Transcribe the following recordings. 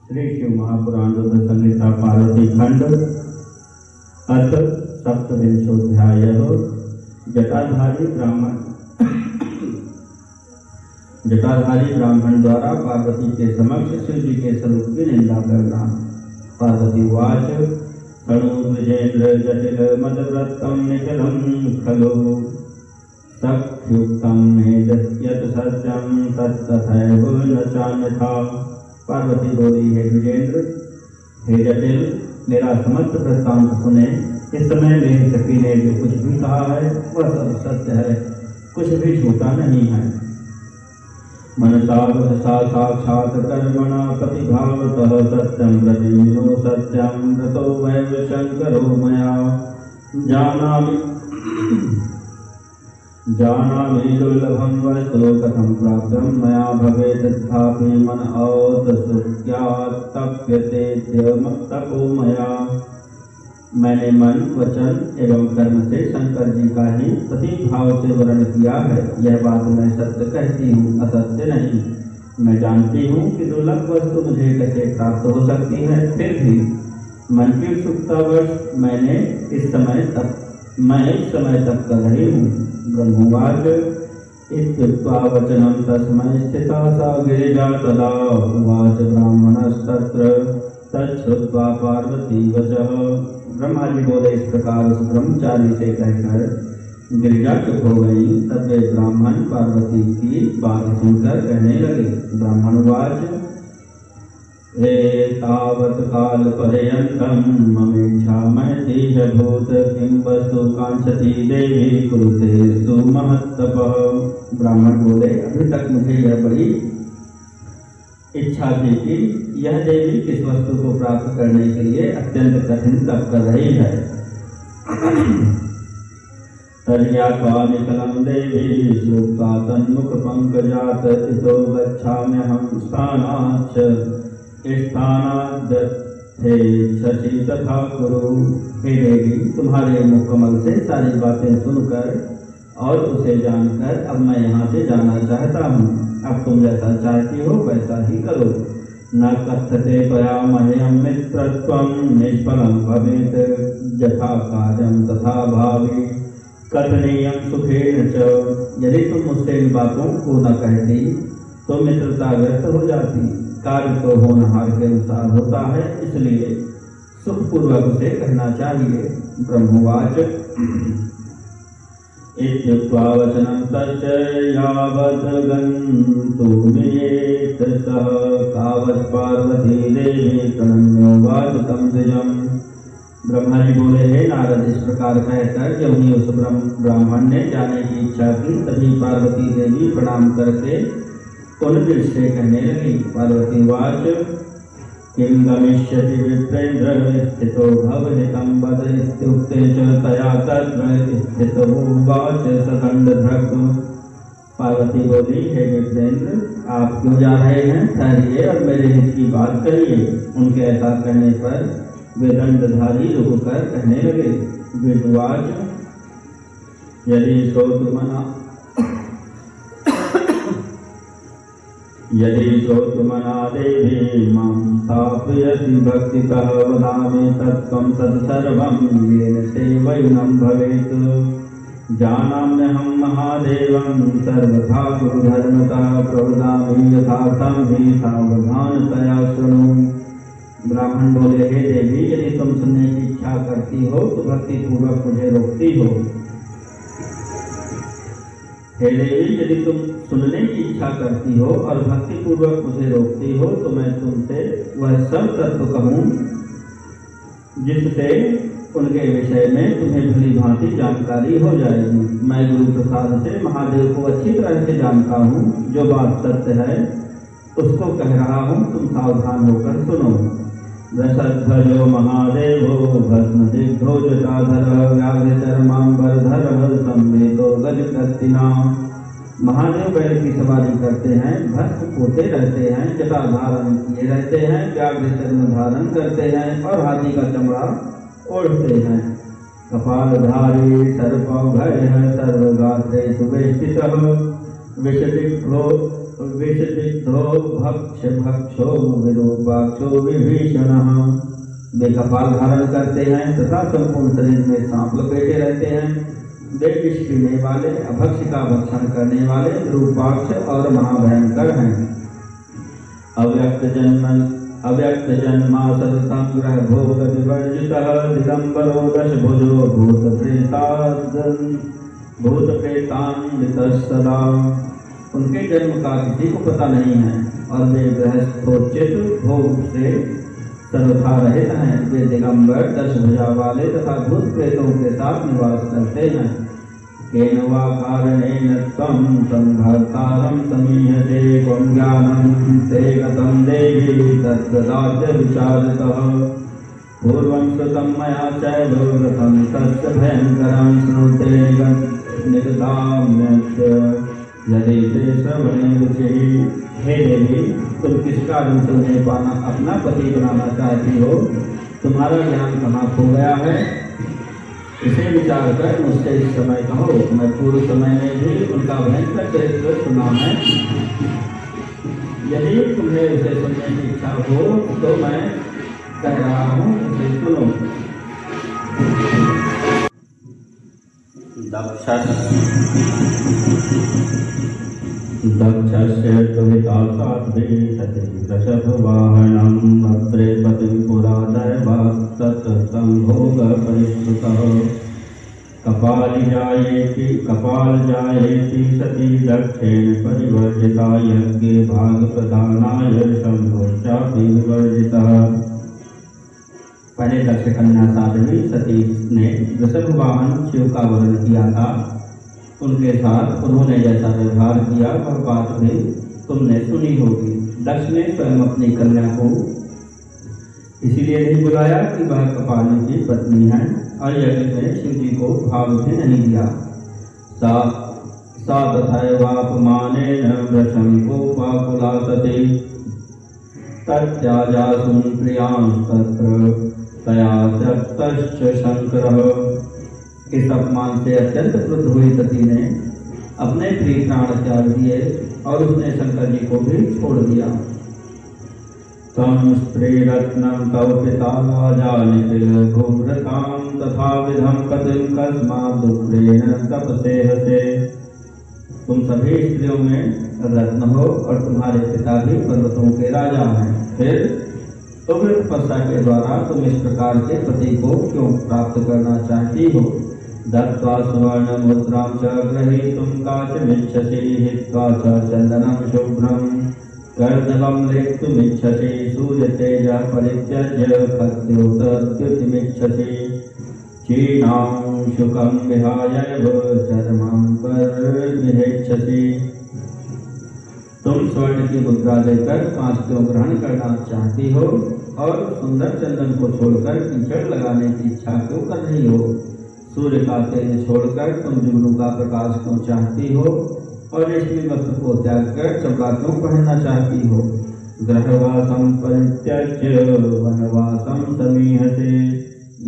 श्री शिव महापुराण रुद्र संहिता पार्वती खंड अथ सप्तविंशोऽध्यायः। जटाधारी ब्राह्मण द्वारा पार्वती के समक्ष शिव जी के स्वरूप की निंदा करना। पार्वती उवाच तणु द्विजेन्द्र जटिल मदव्रतं निखिलं खलु सख्युक्तं यत् सत्यं तत्तथैव न चान्यथा। पार्वती बोली, हे विजेंद्र, हे जटिल, मेरा समस्त वृत्तांत सुने। इस समय मेरी सखी ने जो कुछ भी कहा है वह सब सत्य है, कुछ भी झूठा नहीं है। मनसा वचसा साक्षात् कर्मणा प्रतिभावतः सत्यं प्रतिमिनो सत्यं व्रतो वैव शंकरो मया जानामि दुर्लभं वस्तु कथं प्राप्तं मया भवेत् तथापि मन औत्सुक्यात् तप्यते तपो मया। मैंने मन, वचन एवं कर्म से शंकर जी का ही प्रतिभाव से वर्णन किया है। यह बात मैं सत्य कहती हूँ, असत्य नहीं। मैं जानती हूँ कि दुर्लभ वस्तु मुझे कैसे प्राप्त हो सकती है, फिर भी मन की उत्सुकतावश मैं इस समय तप कर रही हूँ। ब्रह्मोवाच इत्युक्त्वा वचनं तस्मै स्थिता सा गिरिजा तदा उवाच ब्राह्मणस्तत्र तच्छ्रुत्वा पार्वती वचः। ब्रह्मा जी बोले, इस प्रकार उस ब्रह्मचारी से कहकर गिरिजा चुप हो गई। तब वे ब्राह्मण पार्वती की बात सुनकर कहने लगे। ब्राह्मण उवाच तावत् काल पर्यन्तं ममेच्छा मैथिलभूत किं वस्तु कांक्षति देवी कुरुते सुमहत्तपः। ब्राह्मण बोले, अभी तक मुझे यह बड़ी इच्छा थी कि यह देवी किस वस्तु को प्राप्त करने के लिए अत्यंत कठिन तप कर रही है। तर्यात्वा निकलं देवी श्रुत्वा तन्मुख पंकजात इतो गच्छाम्यहं स्थानाच्च शशि तथा कुरु। हे देवी, तुम्हारे मुखकमल से सारी बातें सुनकर और उसे जानकर अब मैं यहाँ से जाना चाहता हूँ। अब तुम जैसा चाहती हो वैसा ही करो। न कथ्यते त्वया मह्यं मित्रत्वं निष्फलं भवेत् यथा कार्यं तथा भावी कथनीयं सुखेन च। यदि तुम मुझसे इन बातों को न कहती तो मित्रता व्यर्थ हो जाती। कार्य तो होनहार के अनुसार होता है, इसलिए सुखपूर्वक उसे कहना चाहिए। ब्रह्मवाच इत्युक्त्वा वचनं तस्य यावत् गन्तुमियेत् सः तावत् पार्वती देवी प्रणम्योवाच तं द्विजम्। ब्रह्मा जी बोले, हे नारद, इस प्रकार कहकर जब ही उस ब्राह्मण ने जाने की इच्छा की तभी पार्वती देवी प्रणाम करके उन दृश्य कहने लगी। पार्वती उवाच किं गमिष्यति विप्रेन्द्र स्थितो भवहितं वद इत्युक्ते च तया तत्र स्थितोवाच सदण्डधृक्। पार्वती बोली, हे विप्रेन्द्र, आप क्यों जा रहे हैं? ठहरिए और मेरे हित की बात करिए। उनके ऐसा कहने पर वे दंडधारी रुककर कहने लगे। विद्वाच यदि श्रोतुमना देवी मां स्थापयसि भक्तितः वदामि तत्त्वं तत्सर्वं येन सेवनं भवेत्। जानाम्यहं महादेवं सर्वथा गुरुधर्मतः प्रवदामि यथार्थं हि सावधानतया शृणु। ब्राह्मण बोले, हे देवी, यदि तुम सुनने की इच्छा करती हो तो भक्ति पूर्वक मुझे रोकती हो। हे देवी, यदि तुम सुनने की इच्छा करती हो और भक्ति पूर्वक मुझे रोकती हो तो मैं तुमसे वह सब तत्व कहूँ जिससे उनके विषय में तुम्हें भली भांति जानकारी हो जाएगी। मैं गुरु प्रसाद से महादेव को अच्छी तरह से जानता हूँ। जो बात सत्य है उसको कह रहा हूँ, तुम सावधान होकर सुनो। वृषध्वजो महादेवो भस्म दिग्धो जटाधरः व्याघ्रचर्माम्बरधरः संवेदो गजकर्तिना। महादेव बैल की सवारी करते हैं, भस्म पोते रहते हैं, जटा धारण किए रहते हैं, व्याघ्र चर्म धारण करते हैं और हाथी का चमड़ा ओढ़ते हैं। कपालधारी सर्पभयः सर्वगात्रे सुवेष्टितः विषदिग्धो विषदिग्धो भक्षो विरूपाक्षो विभीषणः। वे कपाल धारण करते हैं तथा संपूर्ण शरीर में सांप लपेटे रहते हैं। वे विष पीने वाले, अभक्ष का भक्षण करने वाले, विरूपाक्ष और महाभयंकर हैं। अव्यक्त जन्मा सततं ग्रह भोग विवर्जितः दिगंबरो दशभुजो भूत प्रेतान्वितः सदा। उनके जन्म का किसी को पता नहीं है और वे गृहस्थोचित भोग से सर्वथा रहित हैं। वे दिगंबर, 10 भुजा वाले तथा भूत प्रेतों के साथ निवास करते हैं। केन वा कारणेन त्वं संभर्तारं समीहते त्वं ज्ञानं ते गतं देहि तद्ददात्य विचारतः। पूर्वं श्रुतं मया चैव गतं तस्य भयङ्करं श्रुते निगताम्यस्य यदि ते श्रवणे रुचिः। हे देवी, तुम किस कारण से उन्हें पाना अपना पति बनाना चाहती हो? तुम्हारा ज्ञान कहाँ खो गया है? इसे विचार कर मुझसे इस समय कहो। मैं पूर्व समय में भी उनका भयंकर चरित्र सुना है। यदि तुम्हें उसे सुनने की इच्छा हो तो मैं कह रहा हूँ, उसे सुनो। दक्षस्य दुहिता साध्वी सती वृषभवाहनम् अत्रे पतिं पुरा दैवात् तत्संभोग परिश्रुतः। कपाल जायेति सती दक्षेण परिवर्जिता यज्ञे भागप्रदानाय शंभोश्चापि विवर्जितः। पहले दक्ष कन्या साध्वी सती ने वृषभवाहन शिव का वर्ण किया था। उनके साथ उन्होंने जैसा व्यवहार किया वह बात भी तुमने सुनी होगी। दक्ष ने स्वयं अपनी कन्या को इसीलिए नहीं बुलाया कि वह कपाली की पत्नी है और यज्ञ में शिव जी को भाग भी नहीं दिया। सा तथैवापमानेन वृषंकोपाकुला सती तत्याजासुं प्रियांस्तत्र तया त्यक्तश्च शंकरः। इस अपमान से अत्यंत क्रुद्ध हुई सती ने अपने प्रिय प्राण त्याग दिए और उसने शंकर जी को भी छोड़ दिया। तम स्त्रीरत्नं तव पिता राजा निखिल घोरतां तथा विधम पतिं कस्मात् दुःखेन तपसेहसे। तुम सभी स्त्रियों में रत्न हो और तुम्हारे पिता भी पर्वतों के राजा हैं। फिर उग्र तपस्या के द्वारा तुम इस प्रकार के पति को क्यों प्राप्त करना चाहती हो? दत्त्वा सुवर्ण मुद्रां च ग्रहीतुं काचिमिच्छसि हित्वा च चन्दनं शुभ्रं कर्दभं लेप्तुमिच्छसि सूर्यतेजः परित्यज्य खद्योतद्युतिमिच्छसि क्षीणां शुकं विहायैव चर्माम्बरमिच्छसि। तुम स्वर्ण की मुद्रा देकर 5 क्यों ग्रहण करना चाहती हो और सुंदर चंदन को छोड़कर कीचड़ लगाने की इच्छा क्यों कर रही हो? सूर्य का तेज छोड़कर तुम जुगनू का प्रकाश क्यों चाहती हो और रेशमी वस्त्र को त्याग कर चमड़ा क्यों पहनना चाहती हो? ग्रहवासं परित्यज्य वनवासं समीहसे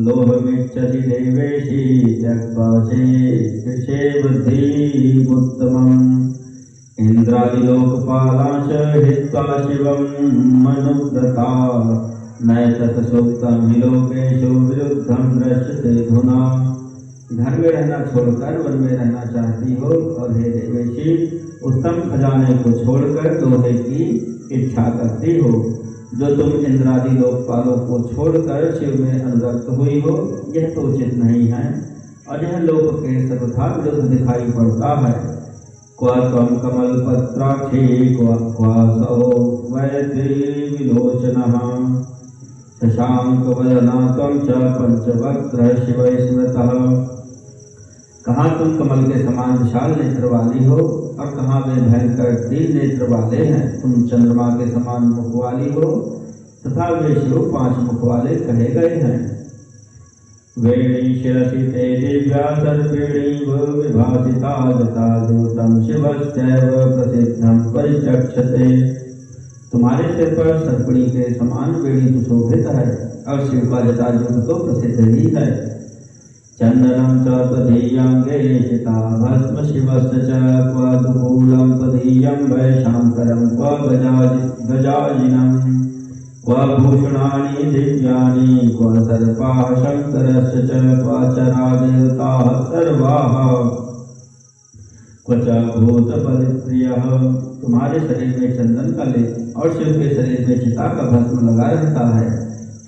लोभमिच्छसि देवेशी त्यक्त्वा बुद्धिमुत्तमम्। इंद्रादिलोकपालांश हित्वा शिवं मनुव्रता नैतत् सुप्तं हि लोकेषु विरुद्धं दृश्यते धुना। घर में रहना छोड़कर वन में रहना चाहती हो और हे देवेशी उत्तम खजाने को छोड़कर लोहे की इच्छा करती हो। जो तुम इंद्रादि लोकपालों को छोड़कर शिव में अनुरक्त हुई हो, यह तो उचित नहीं है और यह लोक के सर्वथा विरुद्ध दिखाई पड़ता है। क्व त्वं कमलपत्राक्षी क्वासौ वैद्यविलोचनः शशांकवदना त्वं च पंचवक्त्रः शिवैः स्मृतः। कहाँ तुम कमल के समान विशाल नेत्र वाली हो और कहाँ वे भयंकर तीन नेत्र वाले हैं। तुम चंद्रमा के समान मुख वाली हो तथा वे शिव 5 मुख वाले कहे गए हैं। वेणी शिरसि ते दिव्या सर्पिणीव विभासिता जता दूतं शिवस्यैव प्रसिद्धं परिचक्षते। तुम्हारे सिर पर सर्पिणी के समान वेणी सुशोभित है और शिव का जटाजूट तो प्रसिद्ध ही है। चंदनं च त्वदीयांगे चिता भस्म शिवस्य च क्व दुकूलं त्वदीयं वै शांकरं क्व गजाजिनं क्व भूषणानि दिव्यानि क्व सर्पाः शंकरस्य च क्व चरा देवताः सर्वाः क्व च भूत परिप्रियः। तुम्हारे शरीर में चंदन का लेप और शिव के शरीर में चिता का भस्म लगा रहता है।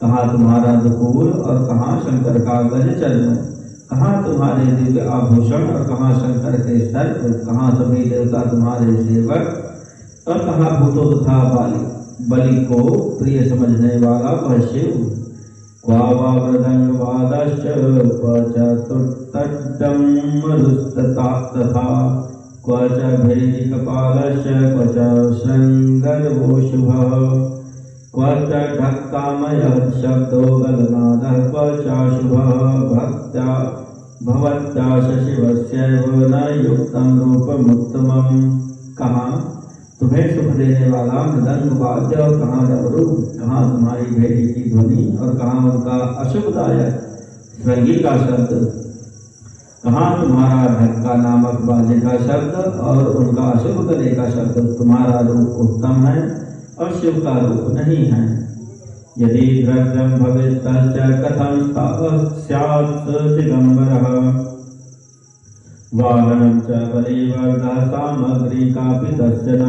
कहाँ तुम्हारा दुकूल और कहाँ शंकर का गज चर्म, कहाँ तुम्हारे दिव्य आभूषण और कहाँ शंकर के सर्प, कहाँ सभी देवता तुम्हारे सेवक और कहाँ भूतों तथा बलि को प्रिय समझने वाला वह शिव। क्वा वा मृदंगवादश्च क्व च तुट्टड्डं मरुस्तथा क्व च भेदिकपालश्च क्व च शृङ्गर्वो शुभः क्व च ढक्कामयः शब्दो गलनादः क्व चाशुभः भवत्या शिवस्यैव न युक्तं रूपमुत्तमम्। कहाँ तुम्हें सुख देने वाला मृदंग वाद्य और कहाँ डमरू, कहाँ तुम्हारी भेड़ी की ध्वनि और कहाँ उनका अशुभदायक श्रृंगी का शब्द, कहाँ तुम्हारा ढक्का नामक बाजे का शब्द और उनका अशुभ गले का शब्द। तुम्हारा रूप उत्तम है और शिव का रूप नहीं है। यदि द्रव्यं भवेत् तस्य कथं स्यात् दिगंबरः वाहनं च बलिवर्धः सामग्री कापि तस्य न।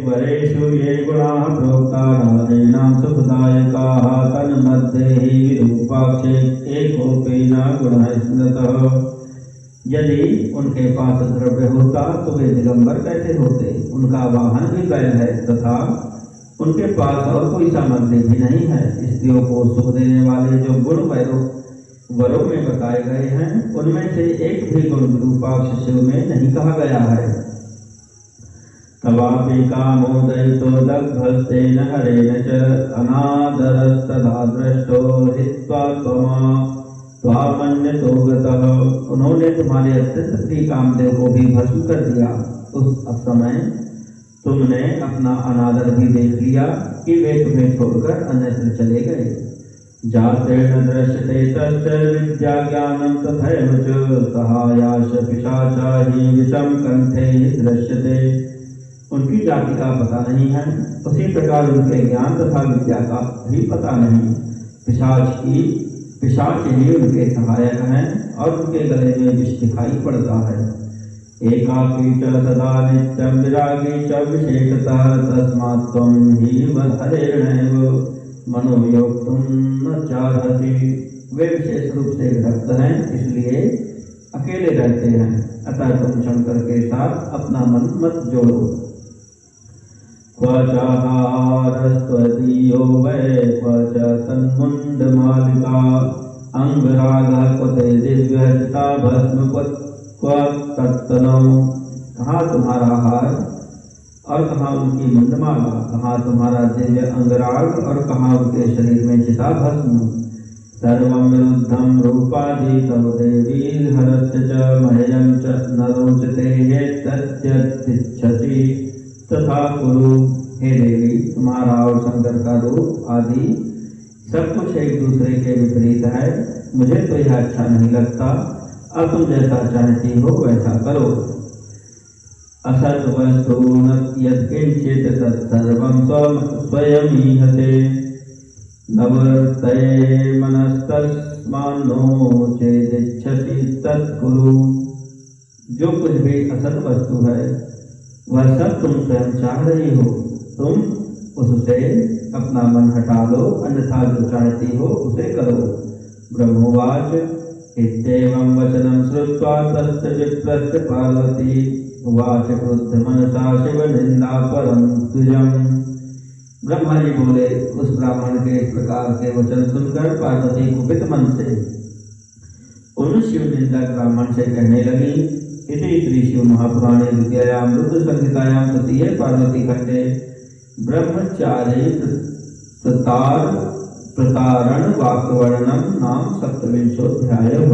वरेषु ये गुणाः प्रोक्ता राजेनां सुखदायकाः तन्मध्ये हि विरूपाक्षे एकोऽपि न गुणः स्मृतः। यदि उनके पास द्रव्य होता तो वे दिगंबर कैसे होते। उनका वाहन भी बैल है तथा उनके पास और कोई सामग्री भी नहीं है। स्त्रियों को सुख देने वाले जो गुण वरों में बताए गए हैं उनमें से एक भी गुण विरूपाक्ष शिव में नहीं कहा गया है। तवापि कामोदयितो दग्धस्तेन हरेण च अनादरस्तदा दृष्टो हित्वा त्वामन्यतो गतः। उन्होंने तुम्हारे अत्यंत प्रिय कामदेव को भी भस्म कर दिया। उस समय तुमने अपना अनादर भी देख लिया कि वे तुम्हें छोड़कर अन्यत्र चले गए। जातेन दृश्यते तस्य विद्या ज्ञानं तथैव च सहायाश पिशाचा हि विषम कंठे दृश्यते। उनकी जाति का पता नहीं है, उसी प्रकार उनके ज्ञान तथा विद्या का भी पता नहीं। पिशाच ही उनके सहायक हैं और उनके गले में विष दिखाई पड़ता है। एकाकी च सदा नित्यं विरागी च विशेषतः तस्मात् त्वं हि हरेणैव मनोयोक्तुं न चाहसि। वे विशेष रूप से विरक्त हैं इसलिए अकेले रहते हैं, अतः तुम शंकर के साथ अपना मन मत जोड़ो। क्व चाहारस्त्वदीयो वै क्व च तन्मुण्डमालिका अंगरागः क्व ते दिव्यहस्ता भस्म क्व तत्तनौ। कहाँ तुम्हारा हार और कहाँ उनकी मुंडमाला, कहाँ तुम्हारा दिव्य अंगराग और कहाँ उनके शरीर में चिता भस्म। सर्वं विरुद्धं रूपादि तव देवी हरस्य च मह्यं च न रोचते यत्तद्यच्छसि तथा कुरु। हे देवी, तुम्हारा और शंकर का रूप आदि सब कुछ एक दूसरे के विपरीत है, मुझे तो यह अच्छा नहीं लगता। अब तुम जैसा चाहती हो वैसा करो। असत् वस्तु यत्किंचित् तत्सर्वं स्वयमीहते नवर्तये मनस्तस्मान्नो चेदिच्छसि तत्कुरु। जो कुछ भी असत वस्तु है वह सब तुम स्वयं चाह रही हो, तुम उससे अपना मन हटा लो, अन्यथा जो चाहती हो उसे करो। ब्रह्मोवाच इत्येवं वचनं श्रुत्वा तस्य विप्रस्य पार्वती उवाच क्रुद्धमनसा शिवनिन्दा परं द्विजम्। ब्रह्मा जी बोले, उस ब्राह्मण के इस प्रकार के वचन सुनकर पार्वती कुपित मन से उन शिव निंदक ब्राह्मण से कहने लगी। इति श्री शिव महापुराणे द्वितीयायां रुद्र संहितायां तृतीये पार्वती खंडे ब्रह्मचारी प्रतारण वाक्यवर्णनम नाम 27वाध्यायः।